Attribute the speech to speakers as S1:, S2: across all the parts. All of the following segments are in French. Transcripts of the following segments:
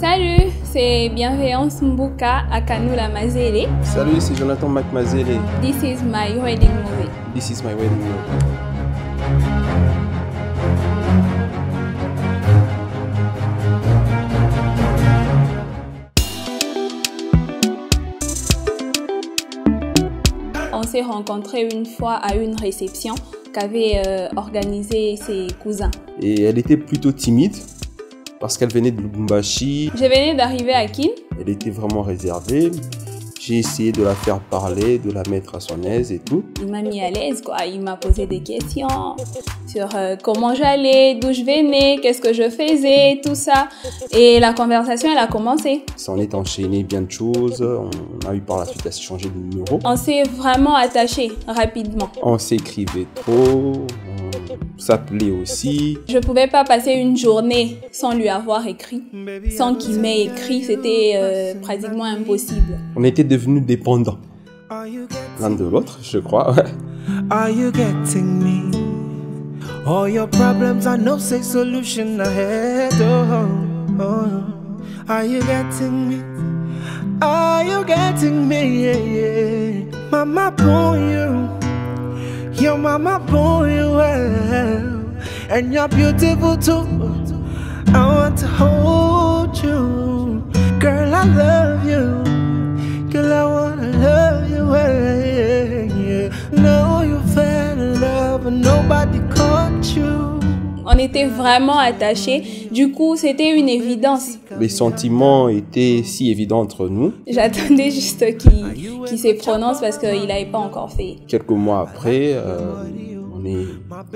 S1: Salut, c'est Bienveillance Mbuka à Kanula Mazele.
S2: Salut, c'est Jonathan Mazele.
S1: This is my wedding movie.
S2: This is my wedding movie.
S1: On s'est rencontrés une fois à une réception qu'avaient organisé ses cousins.
S2: Et elle était plutôt timide parce qu'elle venait de Lubumbashi.
S1: Je venais d'arriver à Kin.
S2: Elle était vraiment réservée. J'ai essayé de la faire parler, de la mettre à son aise et tout.
S1: Il m'a mis à l'aise, quoi. Il m'a posé des questions sur comment j'allais, d'où je venais, qu'est-ce que je faisais, tout ça. Et la conversation, elle a commencé.
S2: Ça en est enchaîné bien de choses. On a eu par la suite à s'échanger de numéros.
S1: On s'est vraiment attachés rapidement.
S2: On s'écrivait trop, on s'appelait aussi.
S1: Je pouvais pas passer une journée sans lui avoir écrit. Sans qu'il m'ait écrit, c'était pratiquement impossible.
S2: On était devenus dépendants l'un de l'autre, je crois.
S3: Are you getting me? All your problems are no safe solution ahead. Are you getting me? Are you getting me? Yeah, yeah. Mama born you, your mama born you well, and you're beautiful too. I want to hold you, girl. I love you. Girl, I wanna love you, yeah. Know you fell in love and nobody caught you.
S1: On était vraiment attachés. Du coup, c'était une évidence.
S2: Les sentiments étaient si évidents entre nous.
S1: J'attendais juste qu'il se prononce parce qu'il n'avait pas encore fait.
S2: Quelques mois après,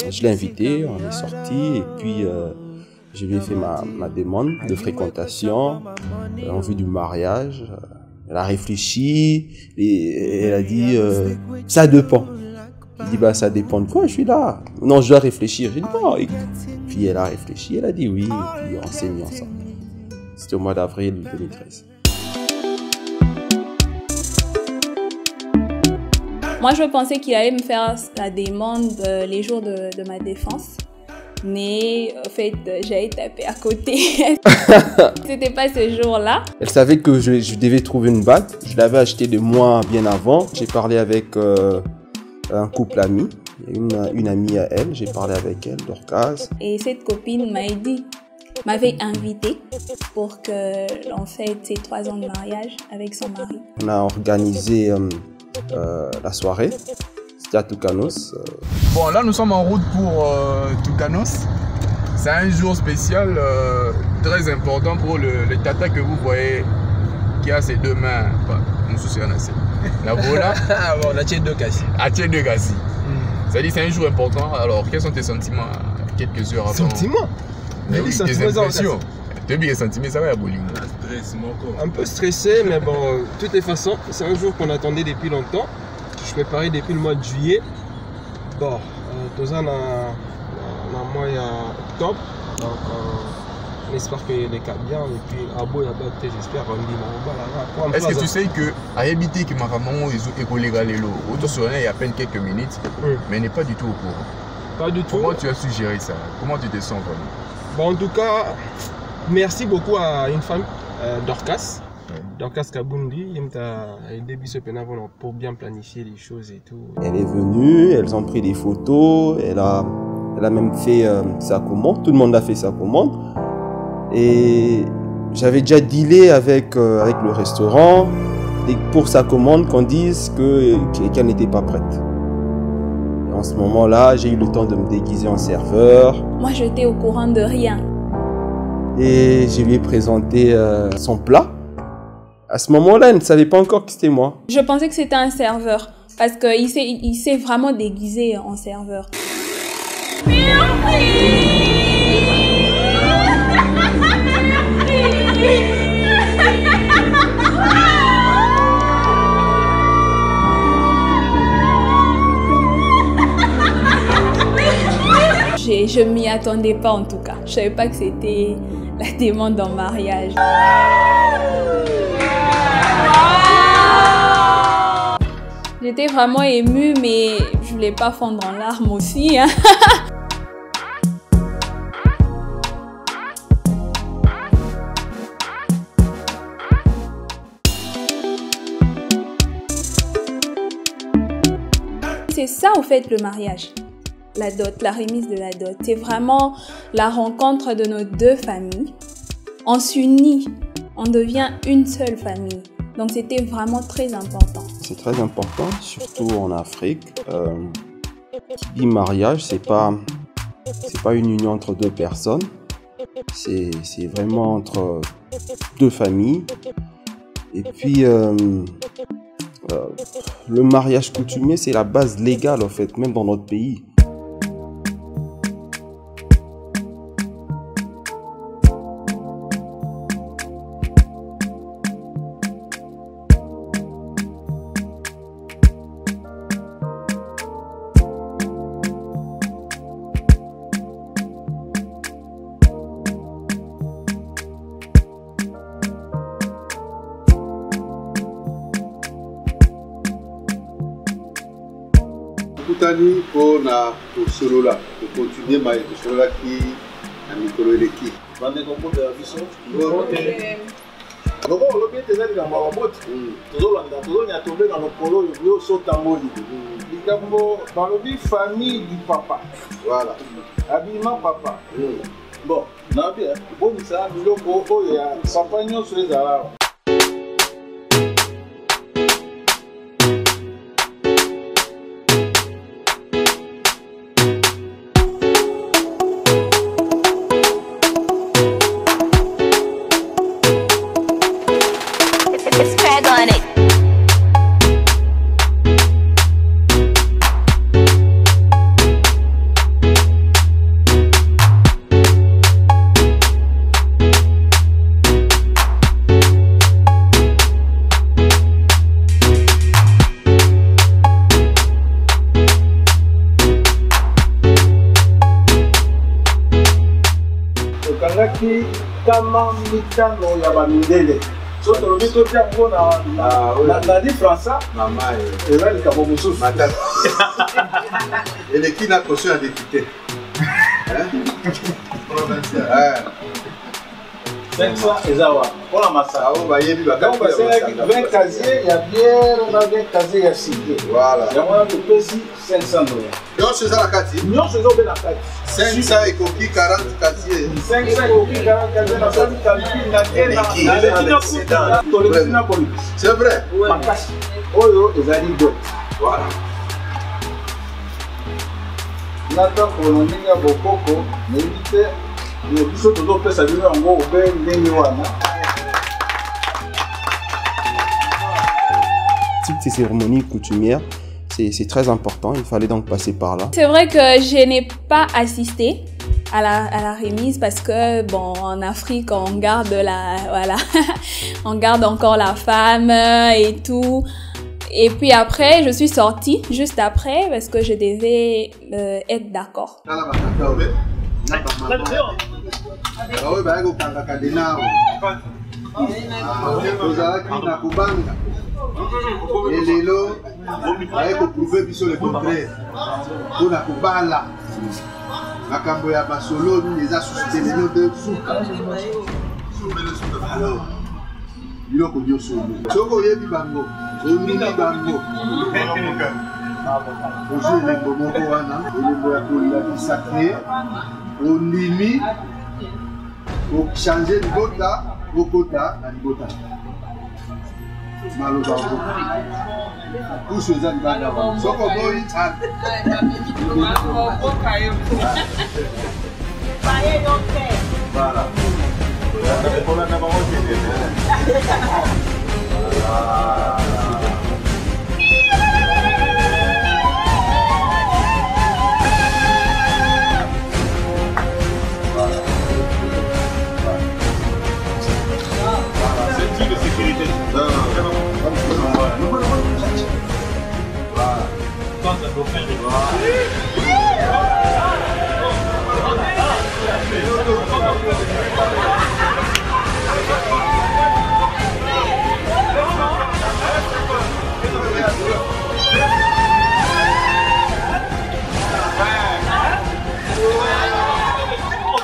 S2: je l'ai invité, on est sortis et puis je lui ai fait ma demande de fréquentation en vue du mariage. Elle a réfléchi et elle a dit ça dépend. Je dis bah ça dépend de quoi, je suis là. Non, je dois réfléchir. J'ai dit non. Et puis elle a réfléchi, elle a dit oui et puis on s'est mis ensemble. C'était au mois d'avril 2013.
S1: Moi, je pensais qu'il allait me faire la demande les jours de ma défense. Mais en fait, j'ai tapé à côté. C'était pas ce jour-là.
S2: Elle savait que je devais trouver une bague. Je l'avais acheté de mois bien avant. J'ai parlé avec un couple ami, une amie à elle. J'ai parlé avec elle, Dorcas.
S1: Et cette copine m'avait invité pour que l'on fête ses 3 ans de mariage avec son mari.
S2: On a organisé la soirée. C'était à Toucanos.
S4: Bon, là, nous sommes en route pour Toucanos. C'est un jour spécial très important pour le tata que vous voyez qui a ses 2 mains. La voilà.
S5: On a tué 2 cassis.
S4: A tué 2 cassis. C'est-à-dire c'est un jour important. Alors, quels sont tes sentiments quelques heures avant?
S5: Sentiments?
S4: Mais oui, tes impressions. T'es bien sentiment, ça va, Bolivie.
S5: Un peu stressé, mais bon, de toutes les façons, c'est un jour qu'on attendait depuis longtemps. Je préparais depuis le mois de juillet. Bon, tout ça, on a mois octobre. Donc, on espère que les cas bien. Et puis, à bout, j'espère qu'on dit.
S4: Est-ce que tu sais que à habiter que ma maman est collègue à l'élo, autour sur il y a à peine quelques minutes, mais elle n'est pas du tout au courant.
S5: Pas du tout.
S4: Comment tu as su gérer ça? Comment tu te sens vraiment?
S5: Bon, en tout cas, merci beaucoup à une femme, Dorcas. Dorcas Kabundi, elle a aidé pour bien planifier les choses et tout.
S2: Elle est venue, elles ont pris des photos, elle a même fait sa commande, tout le monde a fait sa commande. Et j'avais déjà dealé avec le restaurant pour sa commande qu'on dise qu'elle n'était pas prête. Et en ce moment-là, j'ai eu le temps de me déguiser en serveur.
S1: Moi, j'étais au courant de rien.
S2: Et je lui ai présenté son plat. À ce moment-là, elle ne savait pas encore que c'était moi.
S1: Je pensais que c'était un serveur parce qu'il s'est vraiment déguisé en serveur. Je m'y attendais pas en tout cas. Je savais pas que c'était la demande en mariage. J'étais vraiment émue, mais je voulais pas fondre en larmes aussi. Hein. c'est ça au fait le mariage. La dot, la remise de la dot. C'est vraiment la rencontre de nos deux familles. On s'unit, on devient une seule famille. Donc c'était vraiment très important.
S2: C'est très important, surtout en Afrique. Qui dit mariage, c'est pas une union entre deux personnes. C'est vraiment entre deux familles. Et puis, le mariage coutumier, c'est la base légale, en fait, même dans notre pays.
S6: Kutani pour solola, pour continuer ma solola qui a mikolo eleki. Bande kombo de biso. Loko lobi tezali na maboti. Tozolanda tozonya tombe na lokolo yo sota moli. Likambo balobi famille du papa. Voilà. Habillement papa. Bon, na bien. Bon ça biloko oyo ya papa nyonso ezala. Kangaki kama mitano ya bamindele. So tolobi to tia ngona na di França mama eza likabo mususu matata. Eleki na caution ya député. Provincial. 500 ezawa. Pour massa o bayebi bakati. Donc c'est 20 casiers, il y a bière, on a 20 casiers ya signé. Voilà. Ya mwana to pesi $500. Yo c'est ça la kati. Yo c'est zo na kati. 500 et coquille 40 casiers. 500 et coquille 40 casiers na sali calcul na tena. C'est vrai. Makasi. Oyo ezali dot. Voilà. Nata kononinga bokoko, n'évitez les biso todo pesa bino yango obe ndenge wana.
S2: Toutes ces cérémonies coutumières, c'est très important, il fallait donc passer par là.
S1: C'est vrai que je n'ai pas assisté à la remise parce que bon, en Afrique on garde on garde encore la femme et tout. Et puis après, je suis sortie juste après parce que je devais être d'accord.
S6: Makambo ya basolo eza soutenir de suka. Alors, biloko nyonso. Soko oyebi bango, omini bango. Ozo elembo moko wana, elembo ya kolia sacré, ondimi, changer libota, okota na libota. Maloba ngo. Pousse eza libanda wana. Soko boyi voilà. C'est de sécurité.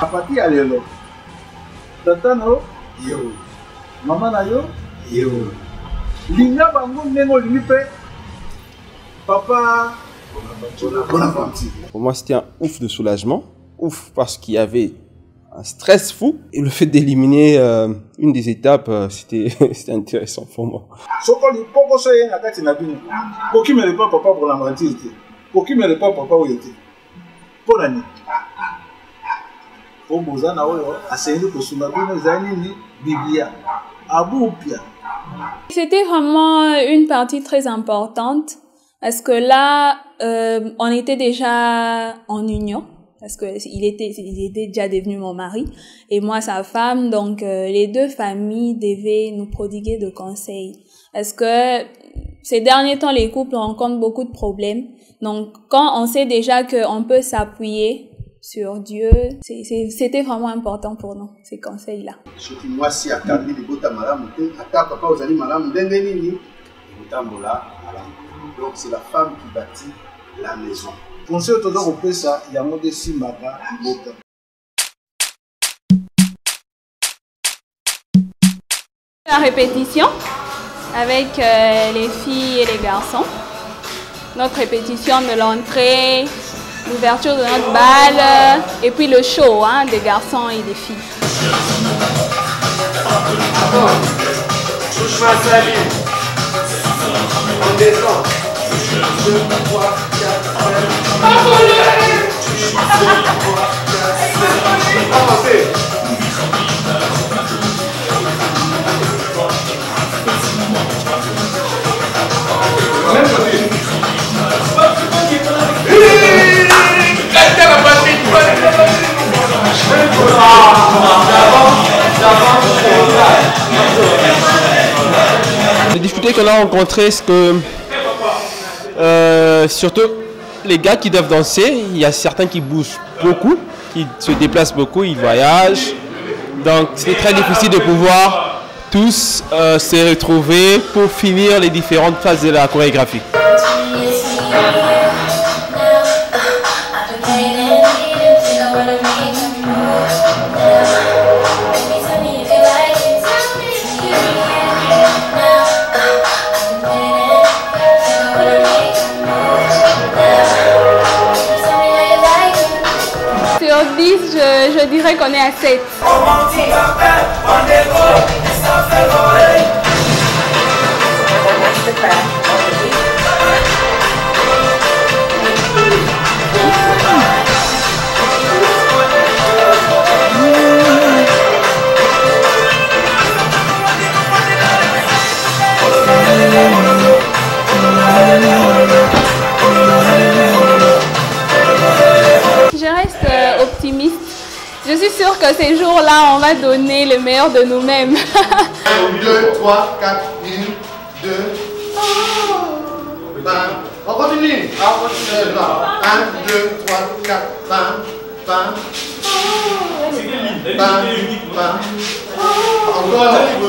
S6: Apati ya lelo. Tata no yo. Mama na yo yo. Linga bango nengo limipe. Papa
S2: Pour moi, c'était un ouf de soulagement. Ouf parce qu'il y avait un stress fou. Et le fait d'éliminer une des étapes, c'était intéressant pour moi.
S6: Pour qui me répond papa pour la moitié? Pour qui me répond papa où il était? Pour l'année. Pour Bozana, à Saint-Louis, pour Soumabino, Zanini, Biblia, Aboupia.
S1: C'était vraiment une partie très importante parce que là, on était déjà en union parce que il était déjà devenu mon mari et moi sa femme. Donc les deux familles devaient nous prodiguer de conseils parce que ces derniers temps les couples rencontrent beaucoup de problèmes. Donc quand on sait déjà qu'on peut s'appuyer sur Dieu, c'était vraiment important pour nous, ces conseils-là.
S6: Donc c'est la femme qui bâtit la maison. Conseil autour de ça, il y a un mode Simbaga.
S1: La répétition avec les filles et les garçons. Notre répétition de l'entrée, l'ouverture de notre bal et puis le show des garçons et des filles.
S3: On descend. 2, 3, 4, 5. Avancez. Même côté.
S5: Les difficultés qu'on a rencontrées, c'est que surtout les gars qui doivent danser, il y a certains qui bougent beaucoup, qui se déplacent beaucoup, ils voyagent. Donc c'est très difficile de pouvoir tous se retrouver pour finir les différentes phases de la chorégraphie.
S1: Sur 10, je dirais qu'on est à 7. Je reste optimiste. Je suis sûre que ces jours-là, on va donner le meilleur de nous-mêmes.
S3: 1, 2, 3, 4, 1, 2. On continue. On continue. 1, 2, 3, 4, 5.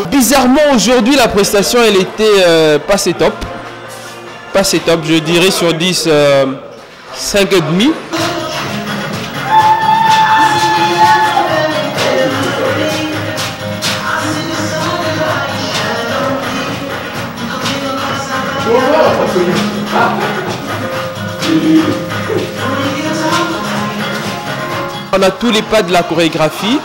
S5: Bizarrement, aujourd'hui, la prestation, elle était pas assez top. Pas assez top, je dirais sur 10, 5,5. On a tous les pas de la chorégraphie,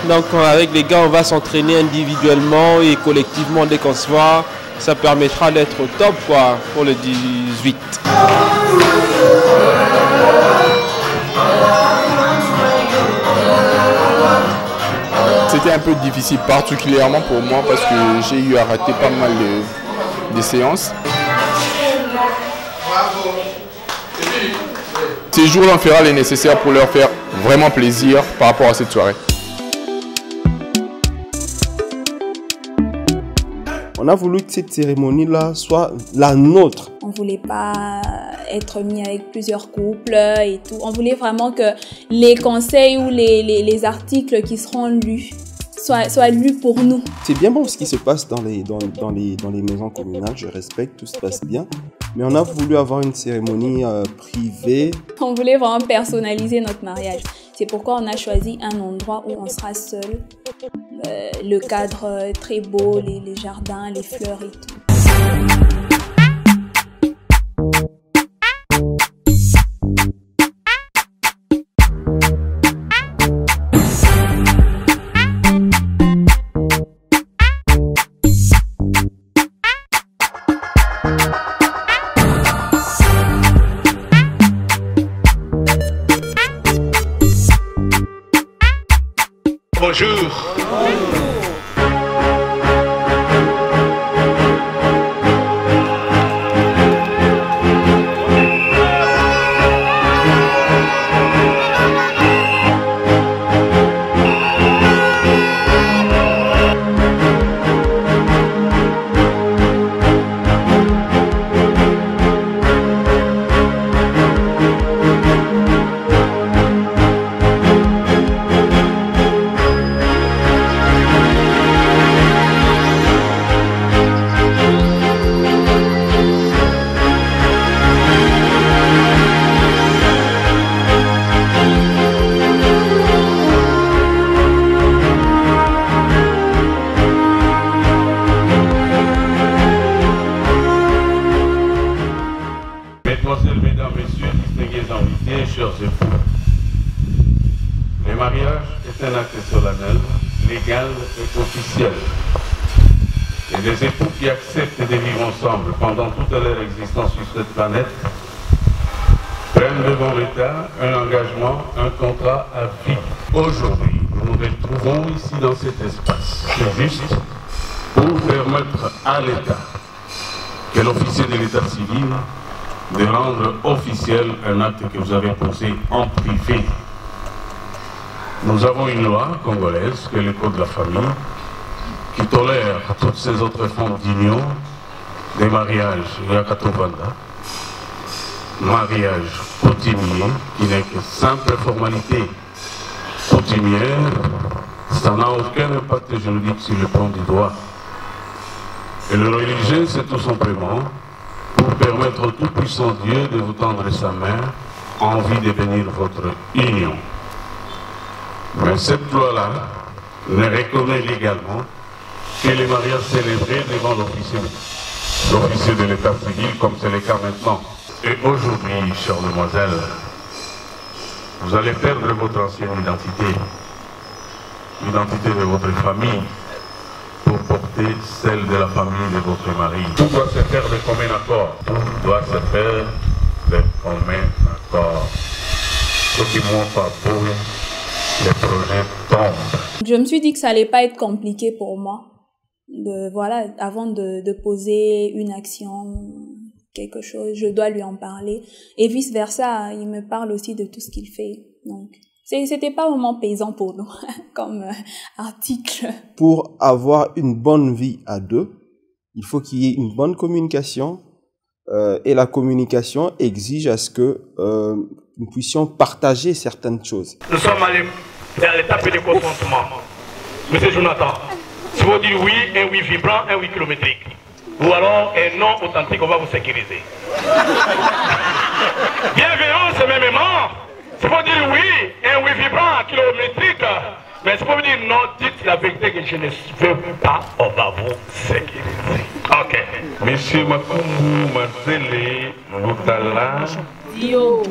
S5: donc avec les gars on va s'entraîner individuellement et collectivement dès qu'on se voit, ça permettra d'être au top quoi, pour le 18.
S4: C'était un peu difficile, particulièrement pour moi parce que j'ai eu à rater pas mal de séances. Ces jours-là, on fera les nécessaires pour leur faire vraiment plaisir par rapport à cette soirée.
S2: On a voulu que cette cérémonie-là soit la nôtre.
S1: On ne voulait pas être mis avec plusieurs couples et tout. On voulait vraiment que les conseils ou les articles qui seront lus soient lus pour nous.
S2: C'est bien bon ce qui se passe dans les maisons communales, je respecte, tout se passe bien. Mais on a voulu avoir une cérémonie privée.
S1: On voulait vraiment personnaliser notre mariage. C'est pourquoi on a choisi un endroit où on sera seul. Le cadre très beau, les jardins, les fleurs et tout.
S7: bonjour.
S8: Mesdames, Messieurs, distingués invités, chers époux, le mariage est un acte solennel, légal et officiel. Et les époux qui acceptent de vivre ensemble pendant toute leur existence sur cette planète prennent devant l'État un engagement, un contrat à vie. Aujourd'hui, nous nous retrouvons ici dans cet espace. C'est juste pour permettre à l'État, que l'officier de l'État civil, de rendre officiel un acte que vous avez posé en privé. Nous avons une loi congolaise, qui est le Code de la famille, qui tolère toutes ces autres formes d'union, des mariages Yakatovanda, mariage coutumier, qui n'est que simple formalité coutumière, ça n'a aucun impact juridique sur le plan du droit. Et le religieux, c'est tout simplement pour permettre au tout-puissant Dieu de vous tendre sa main en vue de bénir votre union. Mais cette loi-là ne reconnaît légalement que les mariages célébrés devant l'officier de l'état civil, comme c'est le cas maintenant. Et aujourd'hui, chères demoiselles, vous allez perdre votre ancienne identité, l'identité de votre famille, pour porter celle de la famille de votre mari. Tout doit se faire de commun accord. Tout doit se faire de commun accord. Ce qui ne monte pas pour les projets tombent.
S1: Je me suis dit que ça allait pas être compliqué pour moi. Voilà, avant de poser une action, quelque chose, je dois lui en parler. Et vice versa, il me parle aussi de tout ce qu'il fait. Donc, c'était pas vraiment pesant pour nous, comme article.
S2: Pour avoir une bonne vie à deux, il faut qu'il y ait une bonne communication. Et la communication exige à ce que nous puissions partager certaines choses.
S7: Nous sommes allés vers l'étape de consentement. Monsieur Jonathan, si vous dites oui, un oui vibrant, un oui kilométrique. Ou alors un non authentique, on va vous sécuriser. Bienveillance mêmement. Si vous dites oui, un oui vibrant, kilométrique. Mais si vous dites non, dites la vérité que je ne veux pas, on va vous sécuriser. Ok.
S8: Monsieur Makumbu Mazele Lutala
S9: Dio.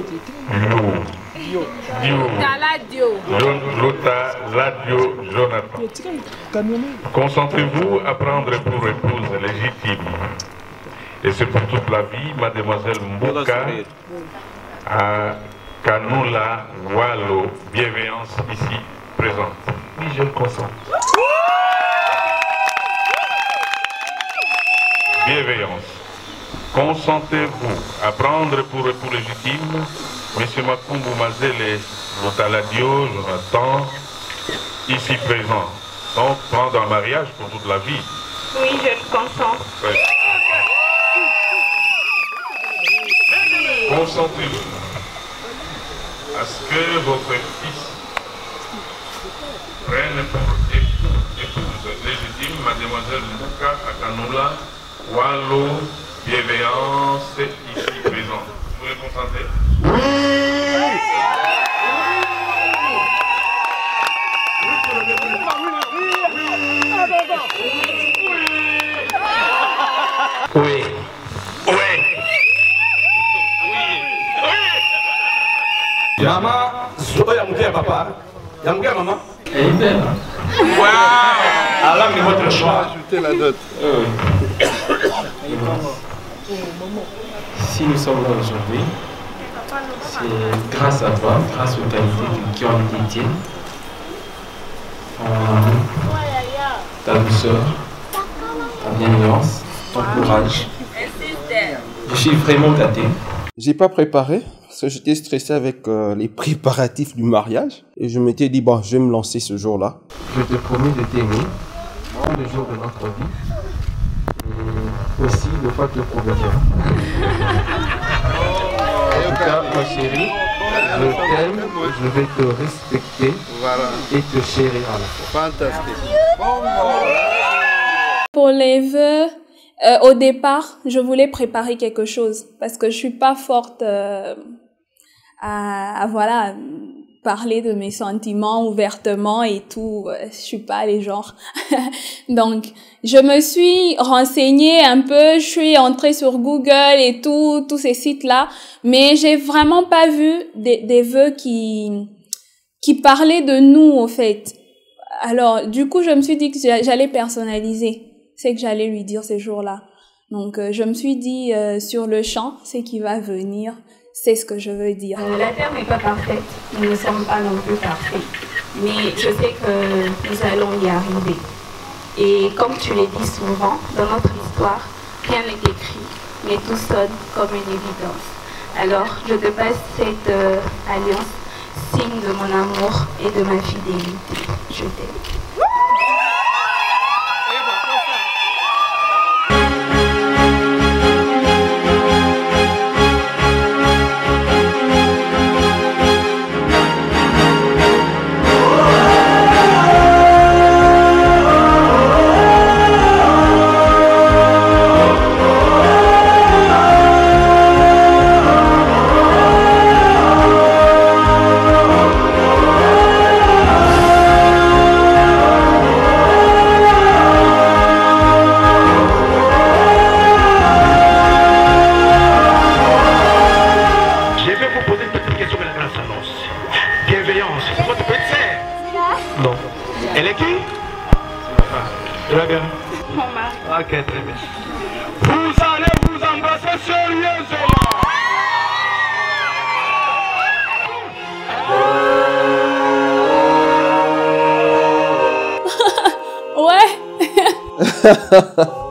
S8: Jonathan. Concentrez-vous à prendre pour épouse légitime. Et c'est pour toute la vie, mademoiselle Mbouka à Kanula Walo, bienveillance ici présente.
S7: Oui, je le consens.
S8: Bienveillance. Consentez-vous à prendre pour époux légitime Monsieur Makumbu Mazele Motaladio Jonathan, ici présent. Donc prendre un mariage pour toute la vie.
S9: Oui, je le consens.
S8: Ouais. Consentez-vous à ce que votre fils prenne pour épouse légitime mademoiselle Mbouka Akanula Walo, bienveillance ici présent. Vous les consentez?
S7: Oui. Oui. Maman, il y a mon papa. Il y a mon maman. Elle est belle. Wow. Alors, c'est votre choix.
S5: Ajoutez la dot.
S10: Si nous sommes là aujourd'hui, c'est grâce à toi, grâce aux qualités qui ont été tiennes.
S5: ta douceur, ta bienveillance, ton courage. Je suis vraiment gâté.
S2: J'ai pas préparé parce que j'étais stressé avec les préparatifs du mariage et je m'étais dit bon, je vais me lancer ce jour-là.
S5: Je te promets de t'aimer tous les jours de notre vie et aussi ne pas te provoquer. En tout cas, ma chérie, je t'aime, je vais te respecter et te chérir à la fois.
S6: Fantastique.
S1: Pour les vœux, au départ, je voulais préparer quelque chose parce que je suis pas forte à voilà, parler de mes sentiments ouvertement et tout. Je suis pas les genres. Donc, je me suis renseignée un peu, je suis entrée sur Google et tous ces sites-là, mais j'ai vraiment pas vu des vœux qui parlaient de nous, au fait. Alors, du coup, je me suis dit que j'allais personnaliser. C'est que j'allais lui dire ces jours-là. Donc, je me suis dit, sur le champ, c'est qui va venir, c'est ce que je veux dire.
S9: La terre n'est pas parfaite, nous ne sommes pas non plus parfaits. Mais je sais que nous allons y arriver. Et comme tu l'as dit souvent, dans notre histoire, rien n'est écrit, mais tout sonne comme une évidence. Alors, je te passe cette alliance, signe de mon amour et de ma fidélité. Je t'aime.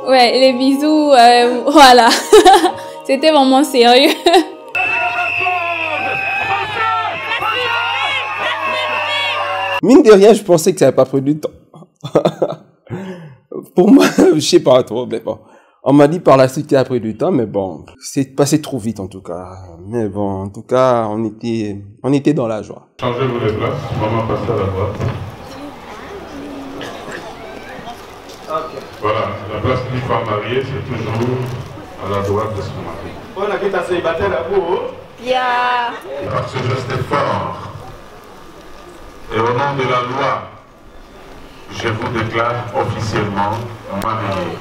S1: Ouais, les bisous, voilà. C'était vraiment sérieux.
S2: Mine de rien, je pensais que ça n'avait pas pris du temps. Pour moi, je sais pas trop, mais bon. On m'a dit par la suite qu'il a pris du temps, mais bon, c'est passé trop vite en tout cas. Mais bon, en tout cas, on était dans la joie.
S8: Changez-vous les places, maman passe à la droite. Voilà, la place d'une femme mariée, c'est toujours à la droite de son mari. Par ce geste fort, et au nom de la loi, je vous déclare officiellement marié.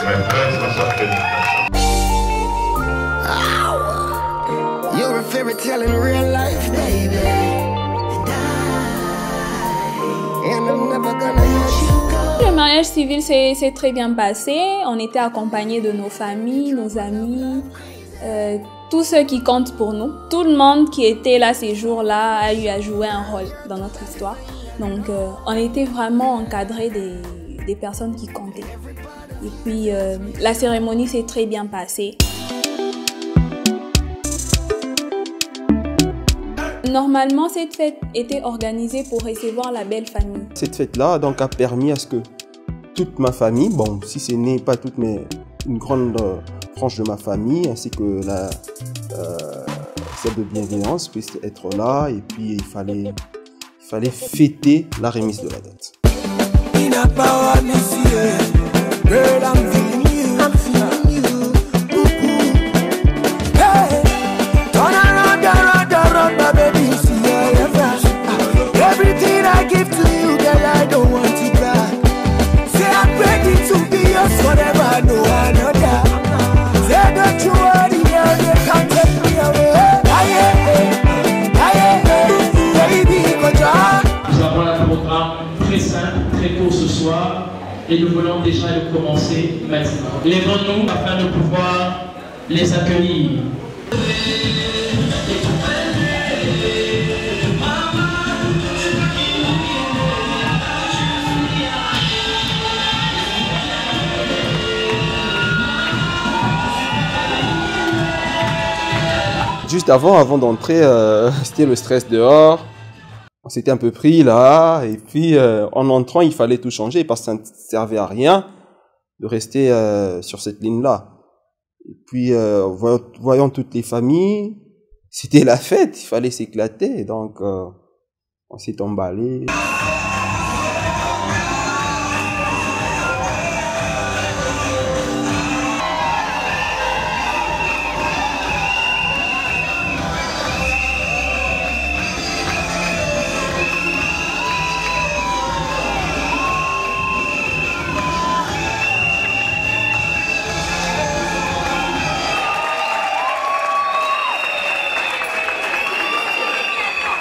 S8: Mes très sincères félicitations.
S3: You're a fairy tale in real life, baby. And I'm never gonna let you go.
S1: Le mariage civil s'est très bien passé. On était accompagnés de nos familles, nos amis, tous ceux qui comptent pour nous. Tout le monde qui était là ces jours-là a eu à jouer un rôle dans notre histoire. Donc, on était vraiment encadrés des personnes qui comptaient. Et puis, la cérémonie s'est très bien passée. Normalement, cette fête était organisée pour recevoir la belle famille.
S2: Cette fête-là donc a permis à ce que toute ma famille, bon, si ce n'est pas toute, mais une grande frange de ma famille, ainsi que celle de bienveillance, puisse être là. Et puis, il fallait fêter la remise de la dot.
S3: Everything I give to you, girl, I don't want it back. Say I'm ready to be yours forever, no another. Say don't you worry, girl, you can't take me away. Baby,
S10: nous avons un programme très simple, très court ce soir, et nous voulons déjà le commencer maintenant. Lèvons-nous afin de pouvoir les accueillir.
S2: juste avant d'entrer, c'était le stress dehors. On s'était un peu pris là, et puis en entrant, il fallait tout changer parce que ça ne servait à rien de rester sur cette ligne-là. Et puis, voyant toutes les familles, c'était la fête, il fallait s'éclater, donc on s'est emballé.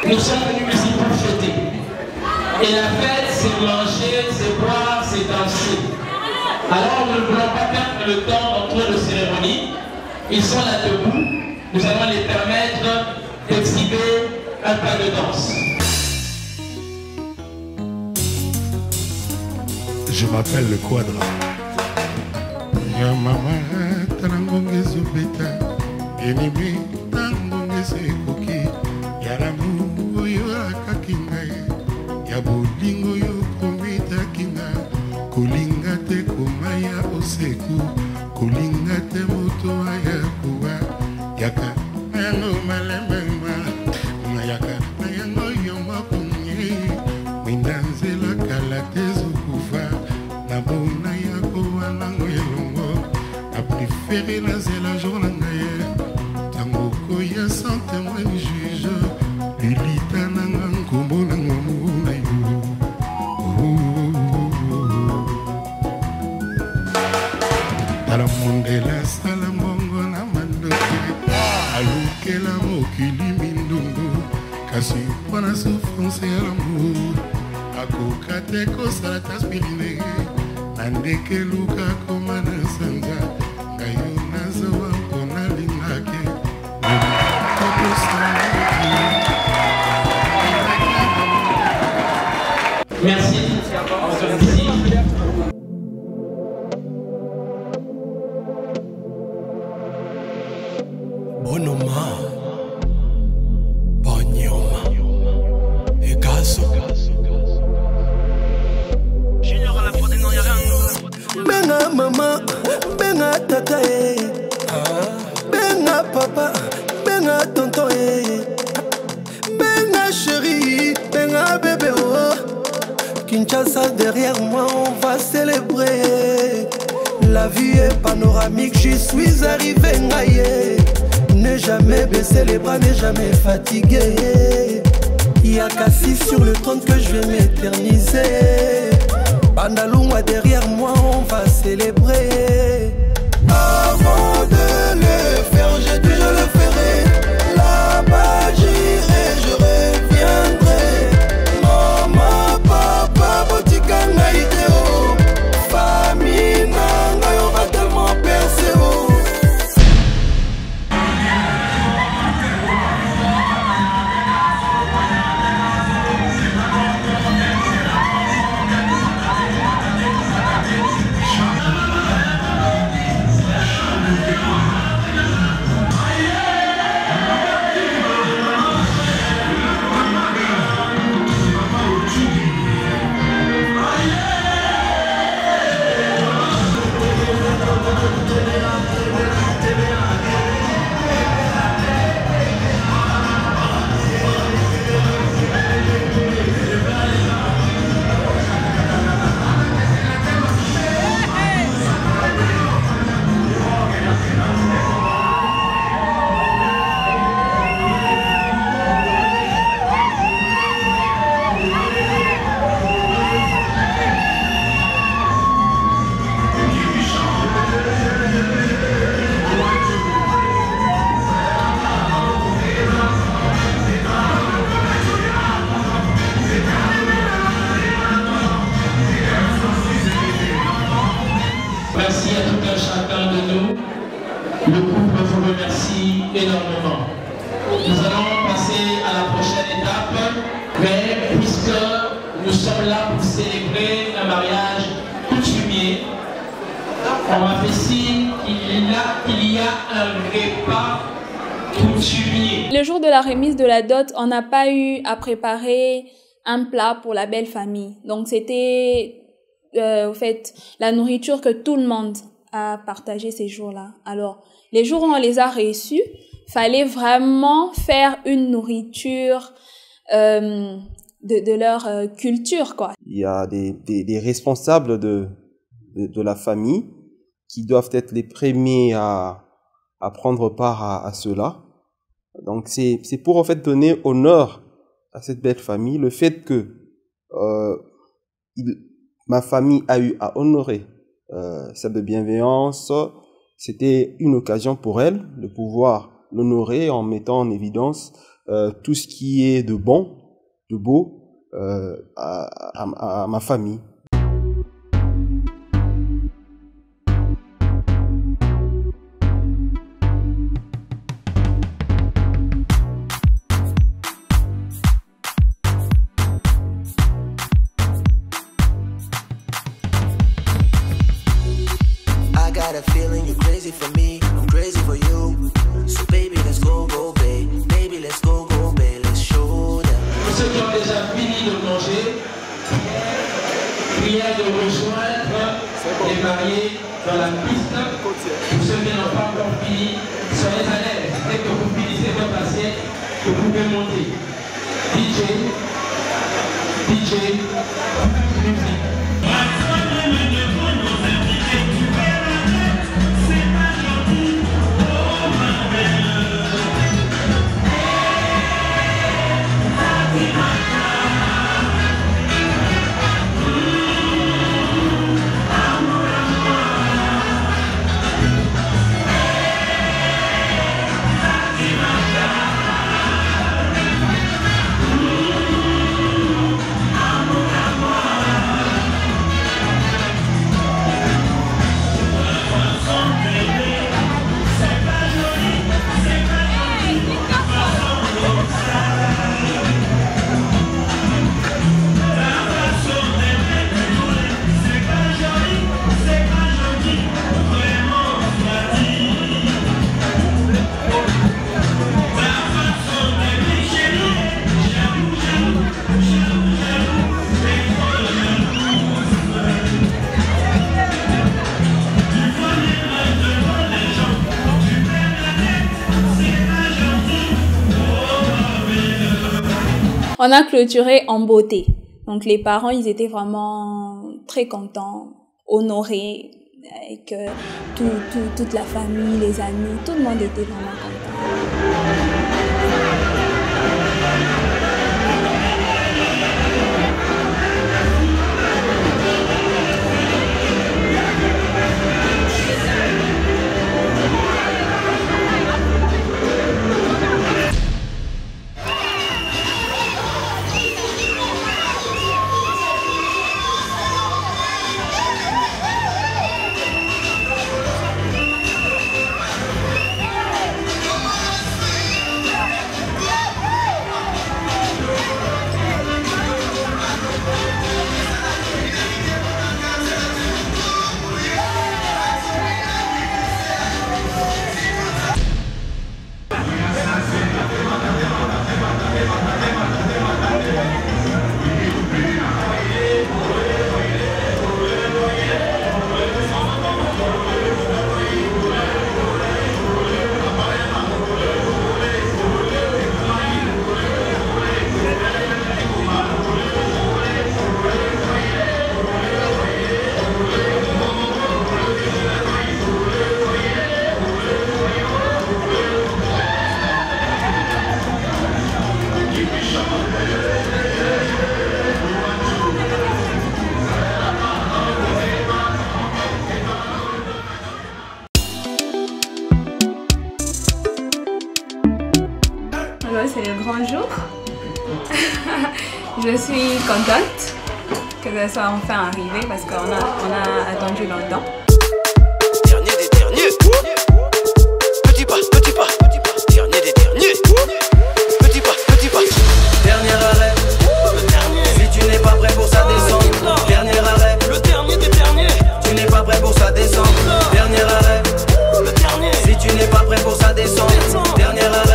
S10: Nous sommes venus ici pour fêter. Et la fête, c'est manger, c'est boire, c'est danser. Alors nous ne voulons pas perdre le temps d'entrer de cérémonie. Ils sont là debout. Nous allons les permettre d'exhiber un pas de danse.
S11: Je m'appelle le Quadra. Ya mama tanangonge zubeta enimi tanangonge sekoki ya ramu yo akakinga ya bolingo yo komita kinga kolinga te komaya oseku kolinga te moto aya kuwa yaka ano malemba mayaka nayango yo makunye windanzela kala tezo kufa na bona ya kowana ngwelongo a préféré la zela journée tango koya sans témoin du juge lilita nanga nkombo nanga muna yo tala mondela sala mbongo na mandoke alukela mokili mindungu kasi wana souffrance ya l'amour akoka te kosala taspirine nandeke luka koma na sanza ngai yo nazawa mpona lingake
S10: Merci.
S3: Bonoma, Bonyoma, Egazo. Benga mama, benga tata, benga papa, benga tonton, benga chérie, benga bébé. Kinshasa derrière moi, on va célébrer. La vie est panoramique, j'y suis arrivé naïe. Ne jamais baisser les bras, ne jamais fatigué. Y'a qu'assis sur le trône que je vais m'éterniser. Bandalouma derrière moi, on va célébrer. Avant de le faire, j'ai dit je le ferai. Là-bas j'irai, je reviendrai. Maman, papa, botika naïdeo. Famille nanga, on va tellement percer.
S10: Merci à tout un chacun de nous. Le couple vous remercie énormément. Nous allons passer à la prochaine étape, mais puisque nous sommes là pour célébrer un mariage coutumier, on m'a fait signe qu'il y a un repas coutumier.
S1: Le jour de la remise de la dot, on n'a pas eu à préparer un plat pour la belle famille. Donc c'était au fait la nourriture que tout le monde a partagé ces jours-là. Alors les jours où on les a reçus, fallait vraiment faire une nourriture de leur culture, quoi.
S2: Il y a des responsables de la famille qui doivent être les premiers à prendre part à cela. Donc c'est pour en fait donner honneur à cette belle famille, le fait que ma famille a eu à honorer celle de bienveillance. C'était une occasion pour elle de pouvoir l'honorer en mettant en évidence tout ce qui est de bon, de beau à ma famille.
S12: got a feeling you're crazy for me, I'm crazy for you. So baby, let's go, babe. Baby, let's go, babe. Let's show them.
S10: Pour ceux qui ont déjà fini de manger, prière de rejoindre les mariés dans la piste. Pour ceux qui n'ont pas encore fini, soyez à l'aise. Dès que vous finissez votre assiette, vous pouvez monter. DJ, musique.
S1: On a clôturé en beauté. Donc les parents, ils étaient vraiment très contents, honorés, et que toute la famille, les amis, tout le monde était vraiment content.
S13: C'est le grand jour. Je suis contente que ça soit enfin arrivé parce qu'on a attendu longtemps.
S12: Dernier des derniers. Petit pas, petit pas. Dernier des derniers. Petit pas, petit pas. Dernier arrêt. Le dernier. Si tu n'es pas prêt pour ça, descendre. Dernier arrêt. Le dernier des derniers. Tu n'es pas prêt pour ça, descendre. Dernier arrêt. Le dernier. Si tu n'es pas prêt pour ça, descendre. Dernier arrêt.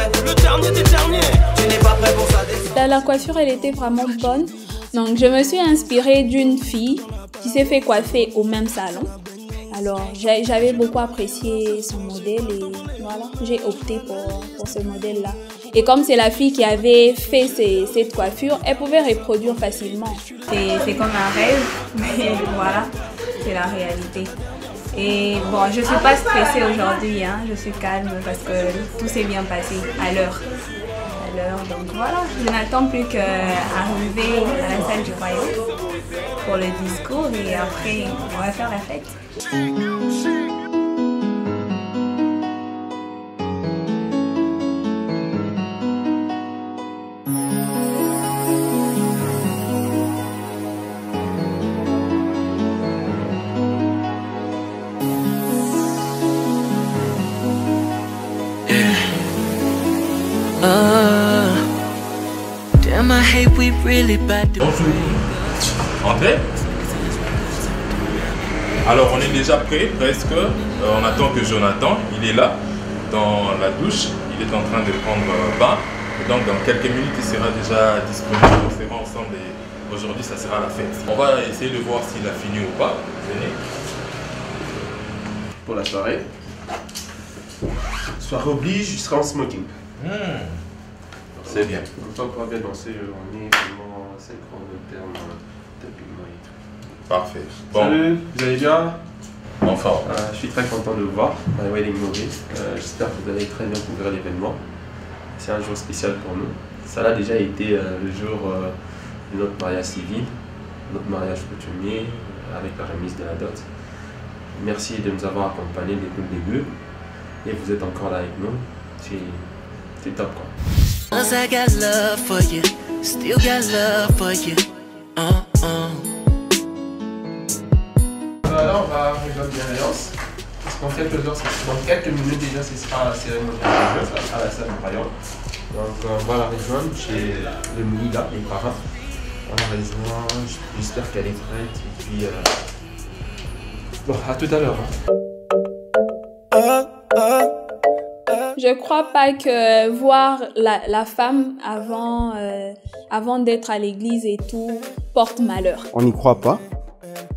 S1: coiffure, elle était vraiment bonne. Donc, je me suis inspirée d'une fille qui s'est fait coiffer au même salon. Alors, j'avais beaucoup apprécié son modèle et voilà, j'ai opté pour ce modèle-là. Et comme c'est la fille qui avait fait cette coiffure, elle pouvait reproduire facilement.
S13: C'est comme un rêve, mais voilà, c'est la réalité. Et bon, je ne suis pas stressée aujourd'hui, hein, je suis calme parce que tout s'est bien passé à l'heure. Donc voilà, je n'attends plus qu'arriver à la salle du royaume pour le discours et après on va faire la fête.
S12: Damn, I hate we really bad to
S14: André? Alors on est déjà prêt, presque. On attend que Jonathan, il est là, dans la douche. Il est en train de prendre bain. Donc dans quelques minutes, il sera déjà disponible. On sera ensemble et aujourd'hui, ça sera la fête. On va essayer de voir s'il a fini ou pas. Venez.
S5: Pour la soirée. Soirée oblige, je serai en smoking.
S14: C'est bien.
S5: Comme ça, on pourra bien danser. On est vraiment synchro en termes d'habillement et tout.
S14: Parfait. Bon.
S5: Salut, vous allez bien?
S14: En forme.
S5: Je suis très content de vous voir. My Wedding Movie. J'espère que vous allez très bien couvrir l'événement. C'est un jour spécial pour nous. Ça a déjà été le jour de notre mariage civil, notre mariage coutumier, avec la remise de la dot. Merci de nous avoir accompagnés depuis le début. Et vous êtes encore là avec nous. C'est top quoi.
S12: Cause I got love for you, still got love for you.
S5: Là, on va arriver à bienveillance. Parce qu'en quelques heures, dans quelques minutes déjà, ce sera la cérémonie religieuse à la salle du royaume. Donc, on va la rejoindre chez le Mouïda, les parents. On la rejoint, j'espère qu'elle est prête. Et puis, bon, à tout à l'heure.
S1: Je crois pas que voir la femme avant d'être à l'église et tout porte malheur.
S2: On n'y croit pas.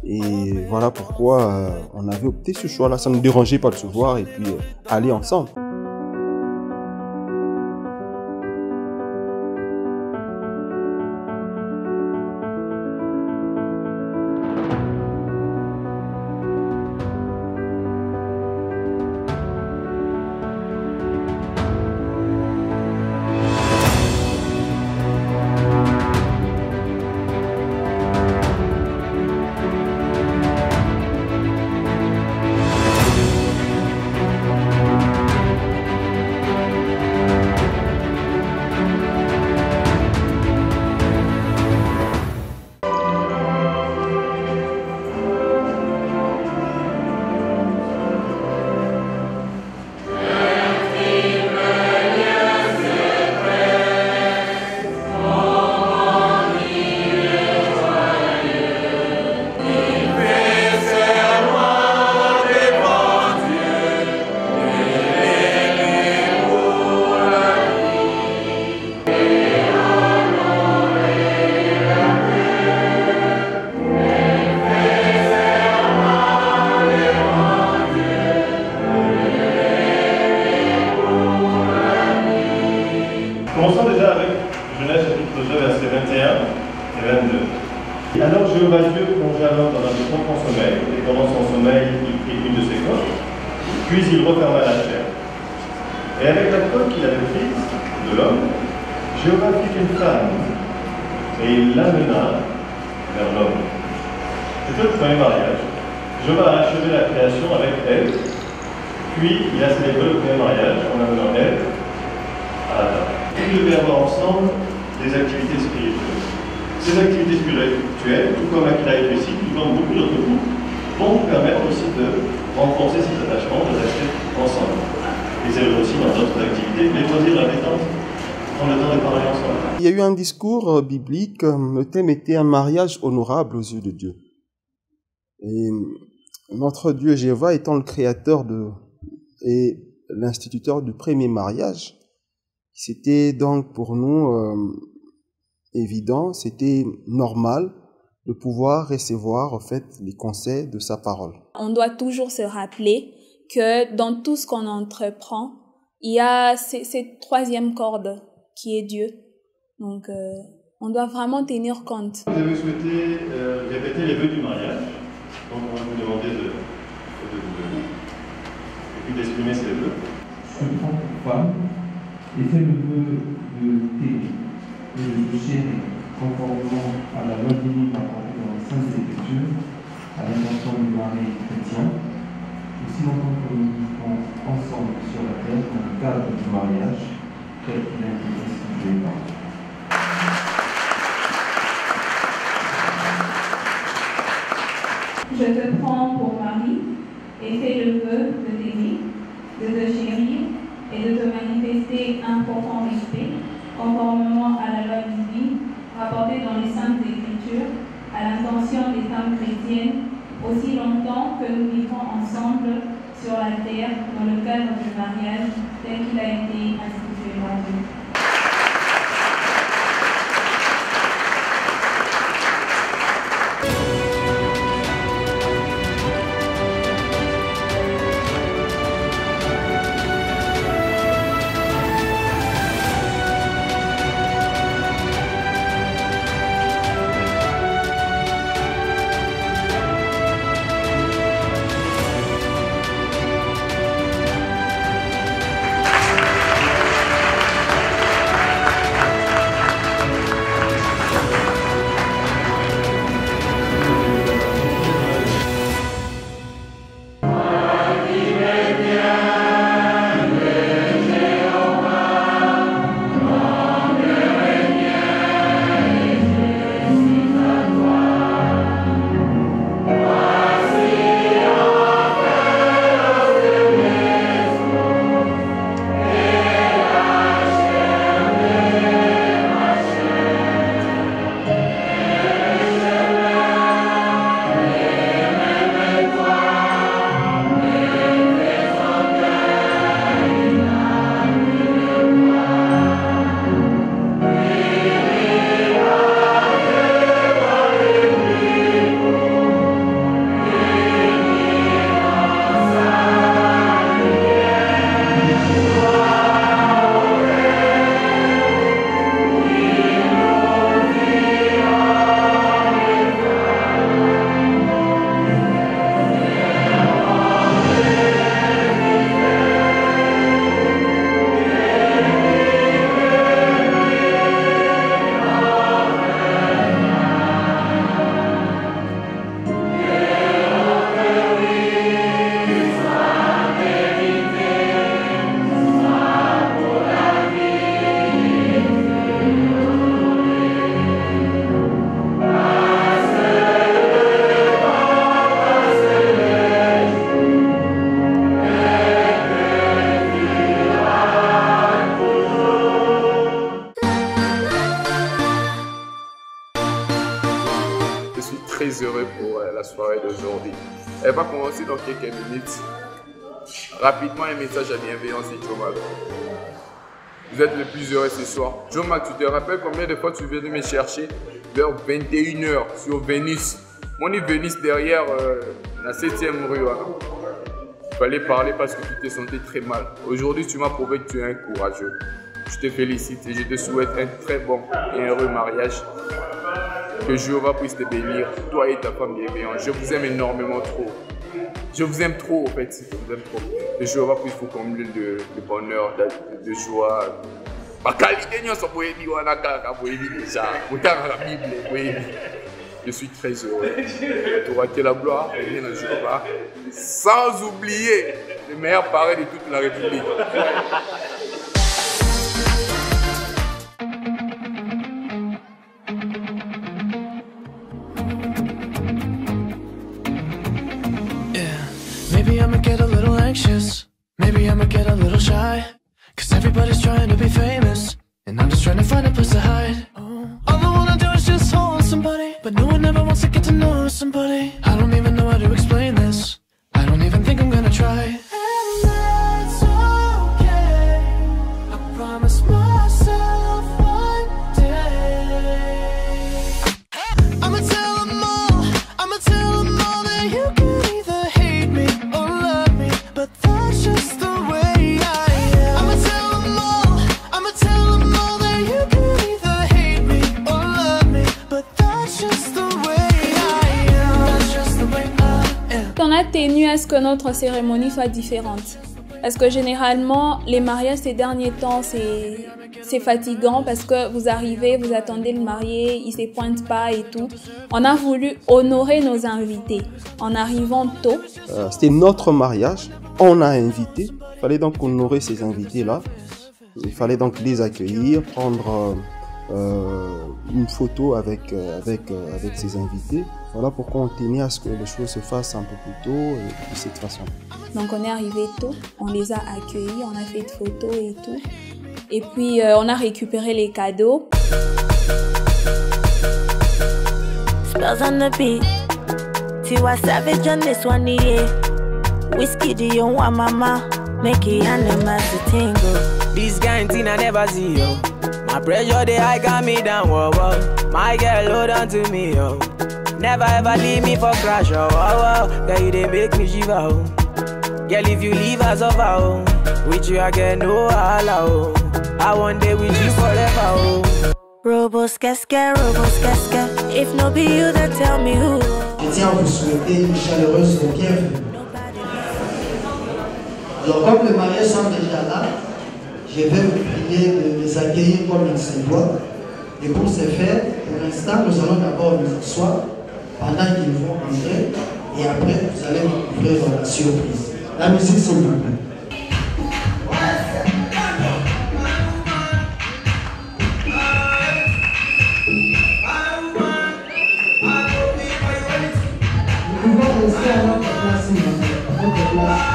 S2: Et voilà pourquoi on avait opté ce choix-là. Ça ne nous dérangeait pas de se voir et puis aller ensemble.
S15: Commençons déjà avec Genèse chapitre 2, versets 21 et 22. Alors Jéhovah Dieu plongea l'homme dans un profond sommeil, et pendant son sommeil, il prit une de ses côtes, puis il referma la chair. Et avec la côte qu'il avait prise de l'homme, Jéhovah fit une femme, et il l'amena vers l'homme. C'était le premier mariage. Jéhovah a achevé la création avec Ève, puis il a célébré le premier mariage en amenant Ève à Adam. Ils devaient avoir ensemble des activités spirituelles. Ces activités spirituelles, tout comme il a été ici, tout comme beaucoup d'autres couples, vont vous permettre aussi de renforcer cet attachement, de rester ensemble. Et c'est aussi dans d'autres activités, les loisirs, la détente, prendre le temps de parler ensemble.
S2: Il y a eu un discours biblique, le thème était un mariage honorable aux yeux de Dieu. Et notre Dieu Jéhovah étant le créateur et l'instituteur du premier mariage, c'était donc pour nous évident, c'était normal de pouvoir recevoir en fait les conseils de sa parole.
S1: On doit toujours se rappeler que dans tout ce qu'on entreprend, il y a cette troisième corde qui est Dieu. Donc, on doit vraiment tenir compte.
S15: Vous avez souhaité répéter les vœux du mariage. Donc, on va vous demander de d'exprimer ces vœux.
S16: Je prends pour femme et fais le vœu de t'aimer et de te chérir conformément à la loi divine apparue dans les Saintes Écritures, à l'intention du mari chrétien, aussi longtemps que nous vivrons ensemble sur la terre dans le cadre du mariage, tel qu'il a été institué par Dieu.
S9: Je te prends pour mari et fais le vœu de t'aimer, de te chérir et de te manifester un profond respect, conformément à la loi divine rapportée dans les Saintes Écritures, à l'intention des femmes chrétiennes, aussi longtemps que nous vivrons ensemble sur la terre dans le cadre du mariage tel qu'il a été institué par Dieu.
S4: très heureux pour la soirée d'aujourd'hui. Elle va commencer dans quelques minutes. Rapidement, un message à bienveillance et Joma. Vous êtes le plus heureux ce soir. Joma, tu te rappelles combien de fois tu viens de me chercher vers 21h sur Vénus. Mon est Vénus derrière la 7e rue. Il fallait parler parce que tu te sentais très mal. Aujourd'hui, tu m'as prouvé que tu es un courageux. Je te félicite et je te souhaite un très bon et heureux mariage. Que Jéhovah puisse te bénir, toi et ta femme bienveillante. Je vous aime énormément trop. Je vous aime trop, en fait, je vous aime trop. Que Jéhovah puisse vous combler de bonheur, de joie. Je suis très heureux. Tu auras que la gloire, et bien à Jéhovah. Sans oublier le meilleur parrain de toute la République.
S17: Maybe I'ma get a little anxious, maybe I'ma get a little shy, cause everybody's trying to be famous, and I'm just trying to find a place to hide. All I wanna do is just hold somebody, but no one ever wants to get to know somebody. I don't even know how to explain this, I don't even think I'm gonna try. And that's okay, I promise myself one day
S1: on a tenu à ce que notre cérémonie soit différente. Parce que généralement, les mariages ces derniers temps, c'est fatigant parce que vous arrivez, vous attendez le marié, il ne se pointe pas et tout. On a voulu honorer nos invités en arrivant tôt.
S2: C'était notre mariage, on a invité. Il fallait donc honorer ces invités-là. Il fallait donc les accueillir, prendre une photo avec ces invités. Voilà pourquoi on tenait à ce que les choses se fassent un peu plus tôt et de cette façon.
S1: Donc on est arrivé tôt, on les a accueillis, on a fait des photos et tout. Et puis on a récupéré les cadeaux.
S18: Spells on the beat. Tiwa Savage on this one, yeah. Whiskey, do you want mama? Make it animals to tingle.
S19: This guy in I never see, yo. My pressure, the high got me down, whoa, whoa. My girl, hold on to me, yo. Never ever leave me for crash, oh, oh, oh. Girl, you they make me shiver, oh. Girl, if you leave us over, oh. With you, I get no holla, oh. I want day with you forever, oh.
S18: Robos casca, if no be you, then tell me who.
S20: Je tiens à vous souhaiter une chaleureuse bienvenue. Alors, comme le mariage sont déjà là, je vais vous prier de les accueillir comme il se doit. Et pour ce faire, pour l'instant, nous allons d'abord nous asseoir pendant qu'ils vont entrer et après, vous allez nous ouvrir la surprise. La musique, s'il vous plaît. Nous pouvons rester à notre place, s'il vous plaît. À votre place.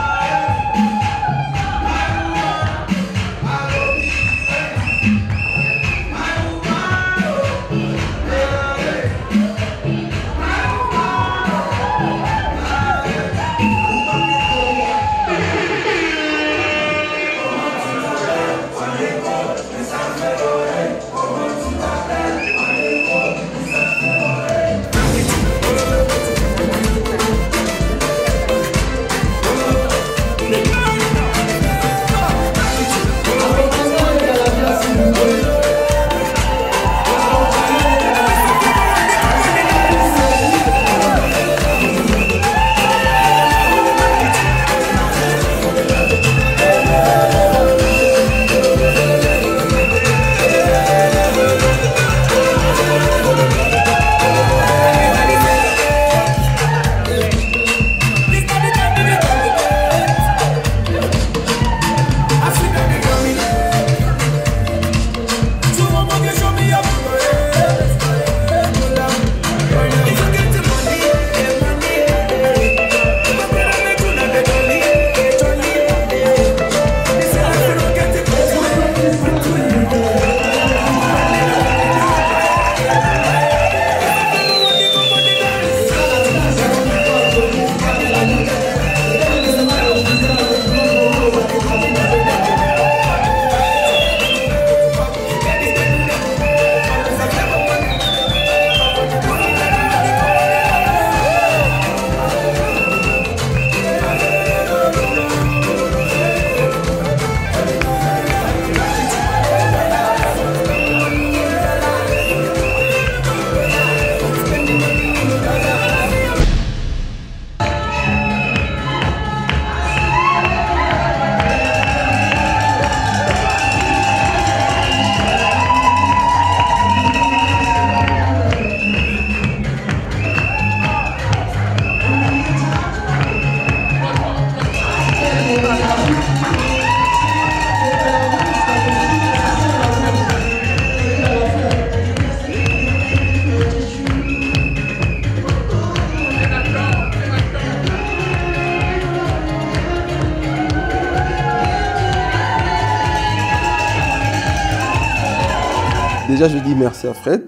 S2: Déjà, je dis merci à Fred,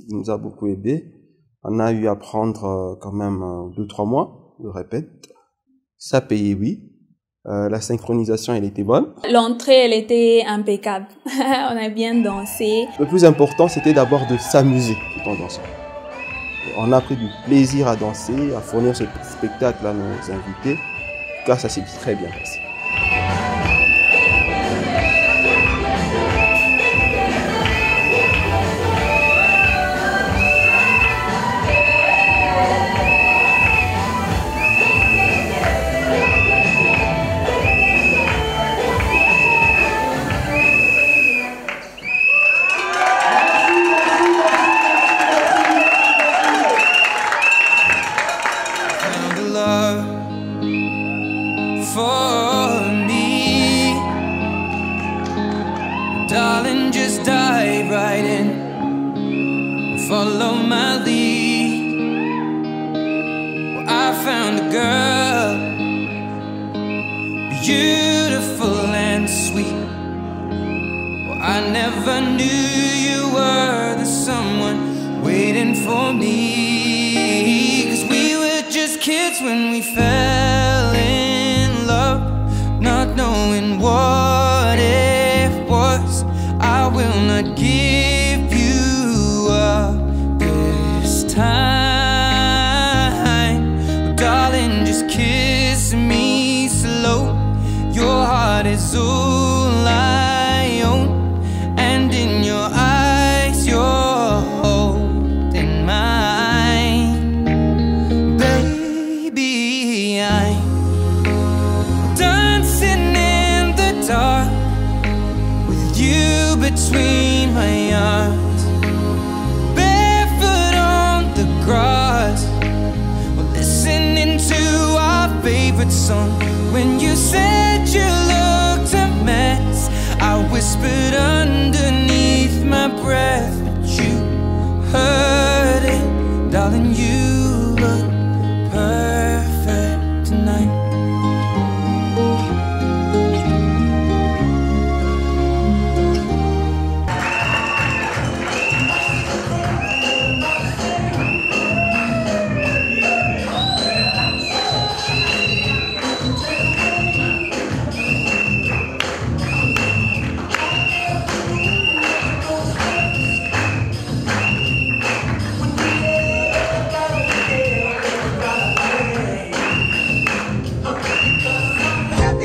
S2: il nous a beaucoup aidé. On a eu à prendre quand même 2-3 mois, je répète. Ça payait, oui. La synchronisation, elle était bonne.
S1: L'entrée, elle était impeccable. On a bien dansé.
S2: Le plus important, c'était d'abord de s'amuser tout en dansant. On a pris du plaisir à danser, à fournir ce spectacle à nos invités. En tout cas, ça s'est très bien passé.
S21: beautiful and sweet. Well, I never knew you were the someone waiting for me. 'Cause we were just kids when we fell in love, not knowing what it was. I will not give you up this time, darling, just kiss me slow. Your heart is all I own, and in your eyes you're holding mine. Baby, I'm dancing in the dark with you between my arms, barefoot on the grass, listening to our favorite song. When you said you looked a mess, I whispered underneath my breath, but you heard it, darling, you look perfect tonight.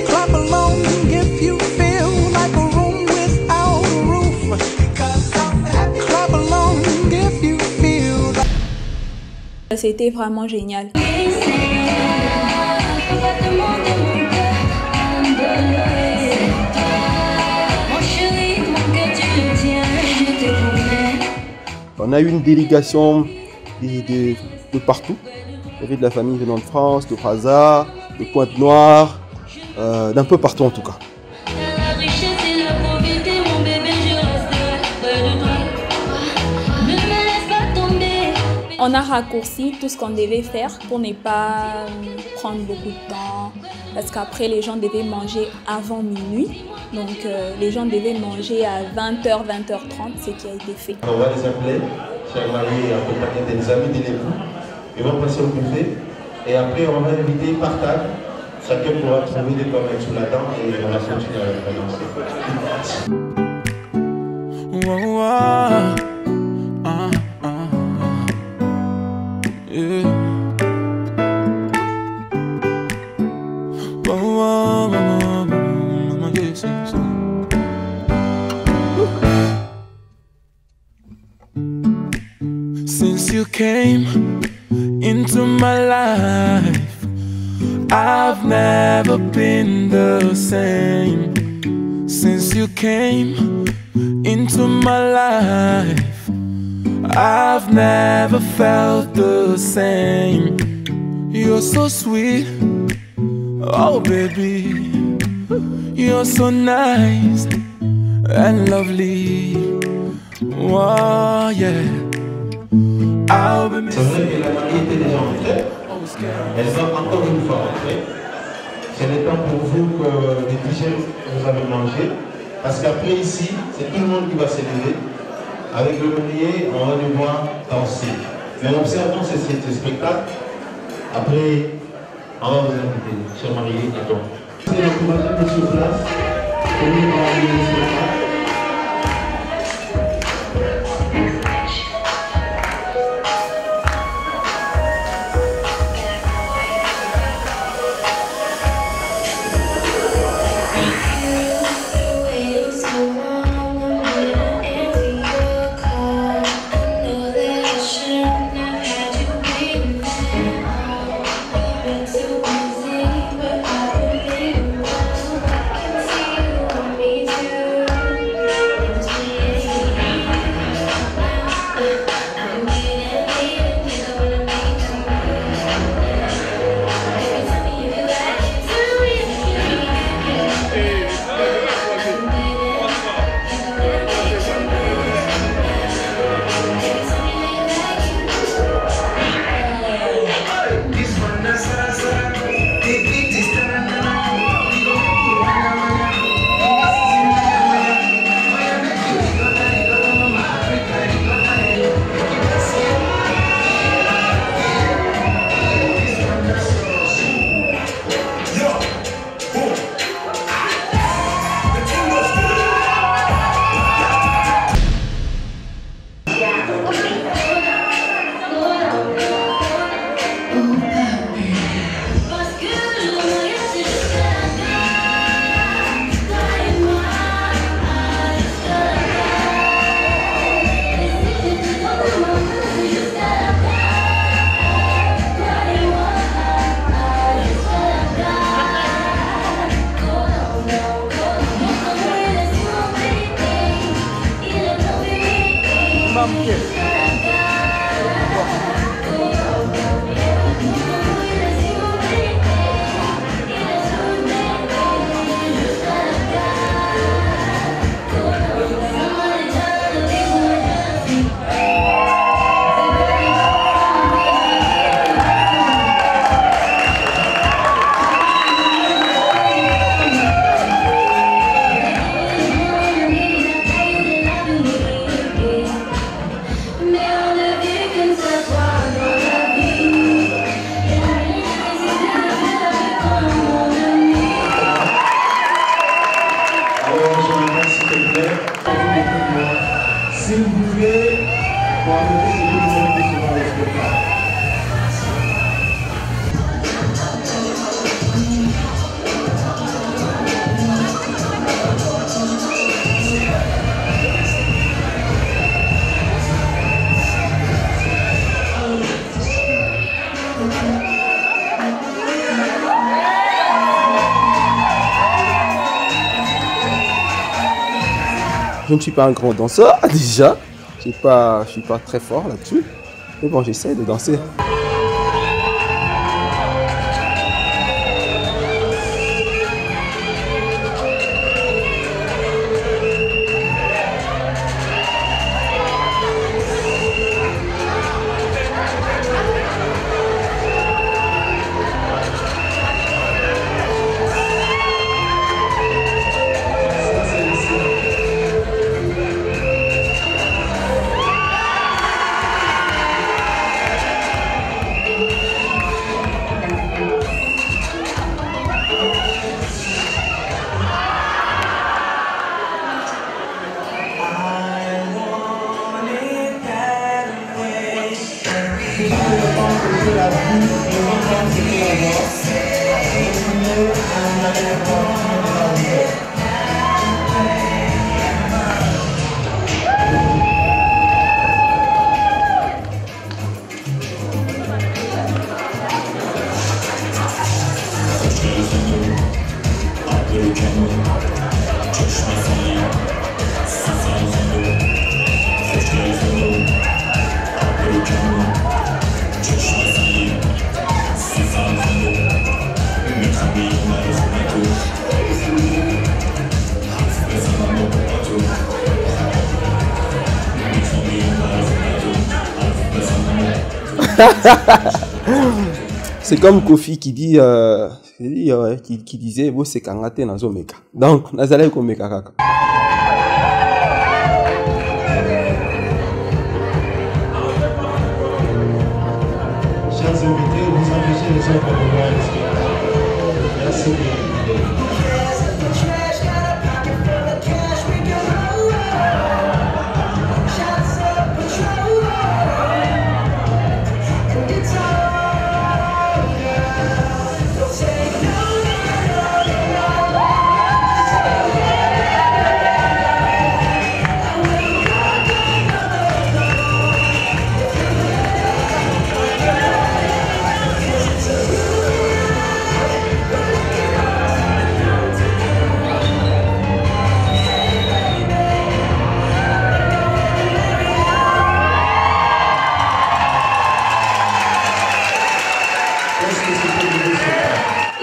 S3: Clap along if you feel like a room without a roof. Clap along if you feel like...
S1: C'était vraiment génial.
S2: On a eu une délégation de partout. Il y avait de la famille venant de France, de Brazza, de Pointe-Noire, d'un peu partout en tout cas.
S1: On a raccourci tout ce qu'on devait faire pour ne pas prendre beaucoup de temps, parce qu'après les gens devaient manger avant minuit, donc les gens devaient manger à 20h, 20h30, ce qui a été fait.
S5: On va les appeler, chers mariés, accompagnés des amis de l'époux, ils vont passer au buffet et après on va inviter par table, chacun pourra trouver des pommes sous la dent et on va continuer à danser.
S21: Wow, wow. Yeah. Wow, wow, wow, wow, yes, yes. Since you came into my life, I've never been the same. Since you came into my life, I've never felt the same. You're so sweet, oh baby. You're so nice and lovely. Oh yeah.
S5: C'est vrai que la mariée était déjà entrée. Elle va encore une fois rentrer. C'est le temps pour vous que les DJ vous avez mangé. Parce qu'après ici, c'est tout le monde qui va se lever. Avec le marié, on va le voir danser. Mais observons ce spectacle. Après, on va vous inviter, chers mariés et toi. C'est l'encouragement de sur place. Premier marié sur place.
S16: S'il vous plaît, pour arrêter ce que vous avez fait souvent le spectacle.
S2: Je ne suis pas un grand danseur déjà, je ne suis pas très fort là-dessus, mais bon, j'essaie de danser. C'est comme Kofi qui dit, qui disait, vous c'est kangate nazo meka. Donc, nazale ko meka kaka.
S16: Chers invités, vous empêchez les autres de voir le spectacle. Merci beaucoup.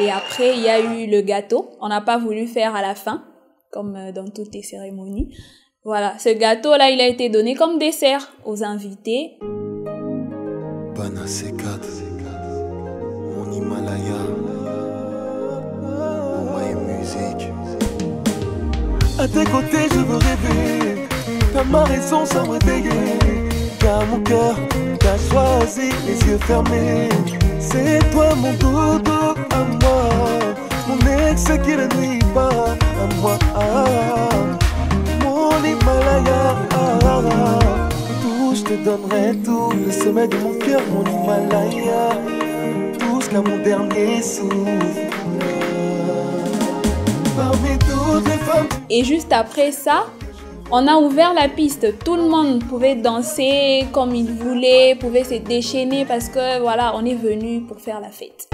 S1: Et après, il y a eu le gâteau. On n'a pas voulu faire à la fin, comme dans toutes les cérémonies. Voilà, ce gâteau-là, il a été donné comme dessert aux invités.
S7: Bana C4, mon Himalaya, my music.
S3: À tes côtés, je veux rêver. T'as ma raison sans me réveiller. Car mon cœur t'a choisi, les yeux fermés. C'est toi mon doudou à moi, mon ex qui ne nuit pas à moi. Mon Himalaya, tout je te donnerai tout, le sommet de mon cœur, mon Himalaya, tout jusqu'à mon dernier souffle. Parmi toutes les femmes.
S1: Et juste après ça, on a ouvert la piste. Tout le monde pouvait danser comme il voulait, pouvait se déchaîner parce que voilà, on est venu pour faire la fête.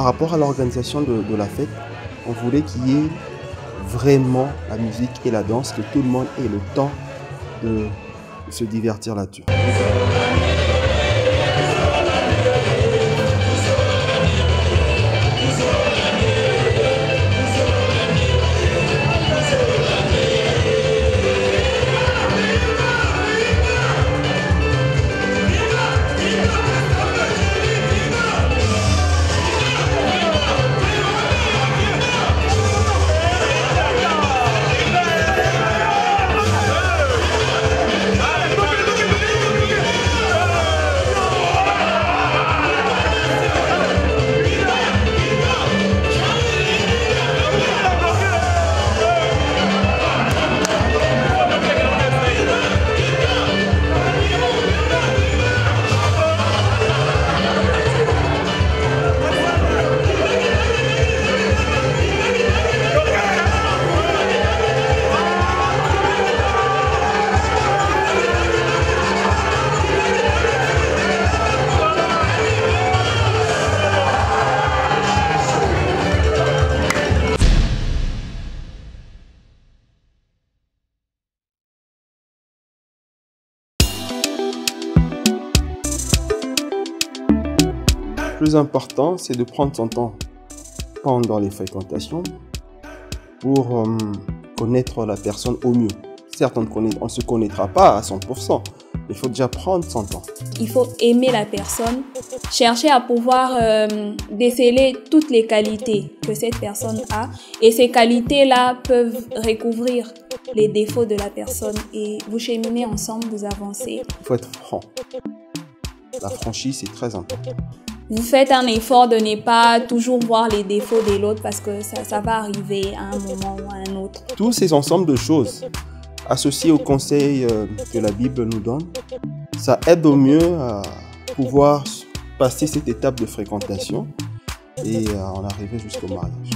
S2: rapport à l'organisation de la fête, on voulait qu'il y ait vraiment la musique et la danse, que tout le monde ait le temps de se divertir là-dessus. Le plus important, c'est de prendre son temps pendant les fréquentations pour connaître la personne au mieux. Certes, on ne se connaîtra pas à 100%, mais il faut déjà prendre son temps.
S1: Il faut aimer la personne, chercher à pouvoir déceler toutes les qualités que cette personne a. Et ces qualités-là peuvent recouvrir les défauts de la personne. Et vous cheminez ensemble, vous avancez.
S2: Il faut être franc. La franchise, c'est très important.
S1: Vous faites un effort de ne pas toujours voir les défauts de l'autre parce que ça va arriver à un moment ou à un autre.
S2: Tous ces ensembles de choses associés aux conseils que la Bible nous donne, ça aide au mieux à pouvoir passer cette étape de fréquentation et en arriver jusqu'au mariage.